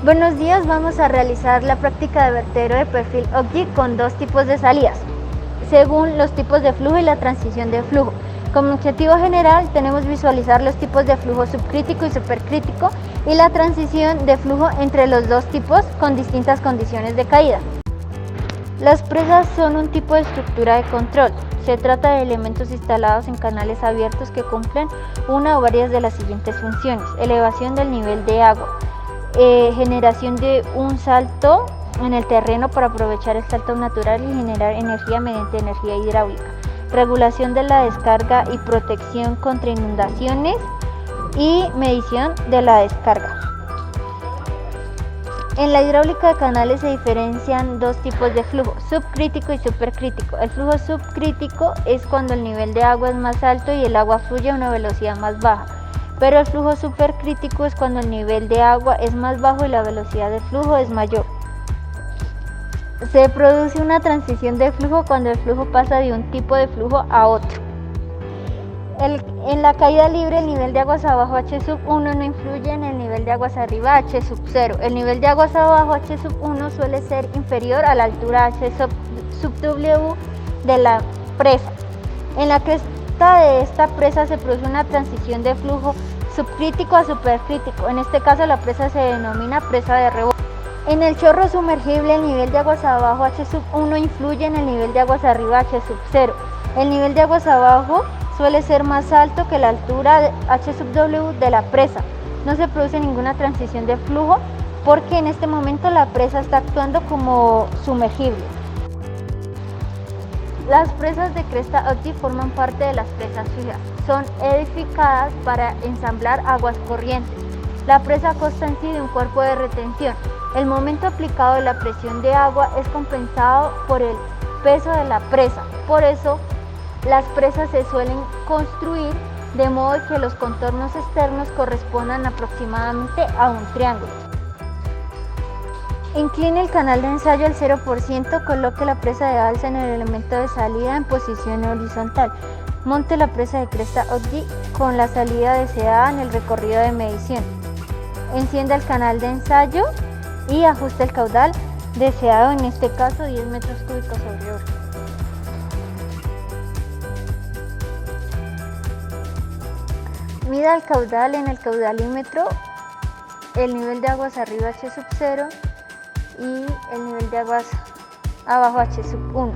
Buenos días, vamos a realizar la práctica de vertedero de perfil OGGI con dos tipos de salidas, según los tipos de flujo y la transición de flujo. Como objetivo general tenemos visualizar los tipos de flujo subcrítico y supercrítico y la transición de flujo entre los dos tipos con distintas condiciones de caída. Las presas son un tipo de estructura de control. Se trata de elementos instalados en canales abiertos que cumplen una o varias de las siguientes funciones: elevación del nivel de agua, generación de un salto en el terreno para aprovechar el salto natural y generar energía mediante energía hidráulica, regulación de la descarga y protección contra inundaciones y medición de la descarga. En la hidráulica de canales se diferencian dos tipos de flujo, subcrítico y supercrítico. El flujo subcrítico es cuando el nivel de agua es más alto y el agua fluye a una velocidad más baja, pero el flujo supercrítico es cuando el nivel de agua es más bajo y la velocidad de flujo es mayor. Se produce una transición de flujo cuando el flujo pasa de un tipo de flujo a otro. En la caída libre, el nivel de aguas abajo H1 no influye en el nivel de aguas arriba H0. El nivel de aguas abajo H1 suele ser inferior a la altura H_W de la presa. En la cresta de esta presa se produce una transición de flujo subcrítico a supercrítico. En este caso la presa se denomina presa de rebote. En el chorro sumergible, el nivel de aguas abajo H1 influye en el nivel de aguas arriba H0. El nivel de aguas abajo suele ser más alto que la altura H_W de la presa. No se produce ninguna transición de flujo porque en este momento la presa está actuando como sumergible. Las presas de cresta OGGI forman parte de las presas fijas. Son edificadas para ensamblar aguas corrientes. La presa consta en sí de un cuerpo de retención. El momento aplicado de la presión de agua es compensado por el peso de la presa. Por eso, las presas se suelen construir de modo que los contornos externos correspondan aproximadamente a un triángulo. Incline el canal de ensayo al 0%, coloque la presa de alza en el elemento de salida en posición horizontal. Monte la presa de cresta OGGI con la salida deseada en el recorrido de medición. Encienda el canal de ensayo y ajuste el caudal deseado, en este caso 10 metros cúbicos sobre hora. Mida el caudal en el caudalímetro, el nivel de aguas arriba H0 y el nivel de aguas abajo H1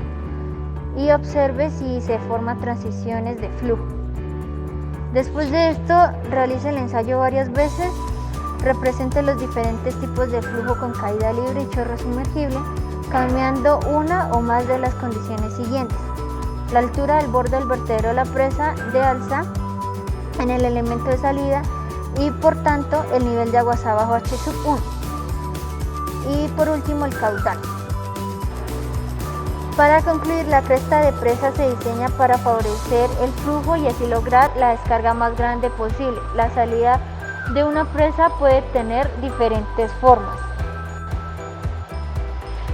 y observe si se forman transiciones de flujo. Después de esto, realice el ensayo varias veces, represente los diferentes tipos de flujo con caída libre y chorro sumergible, cambiando una o más de las condiciones siguientes: la altura del borde del vertedero de la presa de alza en el elemento de salida y por tanto el nivel de aguas abajo H1 y por último el caudal. Para concluir, la cresta de presa se diseña para favorecer el flujo y así lograr la descarga más grande posible. La salida de una presa puede tener diferentes formas.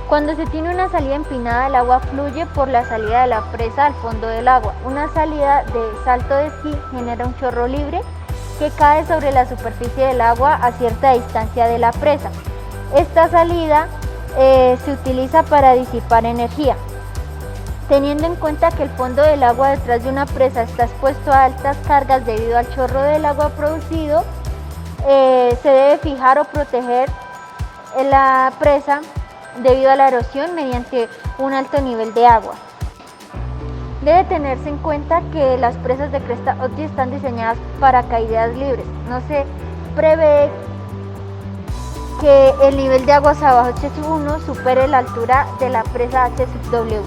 Cuando se tiene una salida empinada, el agua fluye por la salida de la presa al fondo del agua. Una salida de salto de esquí genera un chorro libre que cae sobre la superficie del agua a cierta distancia de la presa. Esta salida se utiliza para disipar energía. Teniendo en cuenta que el fondo del agua detrás de una presa está expuesto a altas cargas debido al chorro del agua producido, se debe fijar o proteger la presa debido a la erosión mediante un alto nivel de agua. Debe tenerse en cuenta que las presas de cresta OGGI están diseñadas para caídas libres. No se prevé que el nivel de aguas abajo H1 supere la altura de la presa H_W.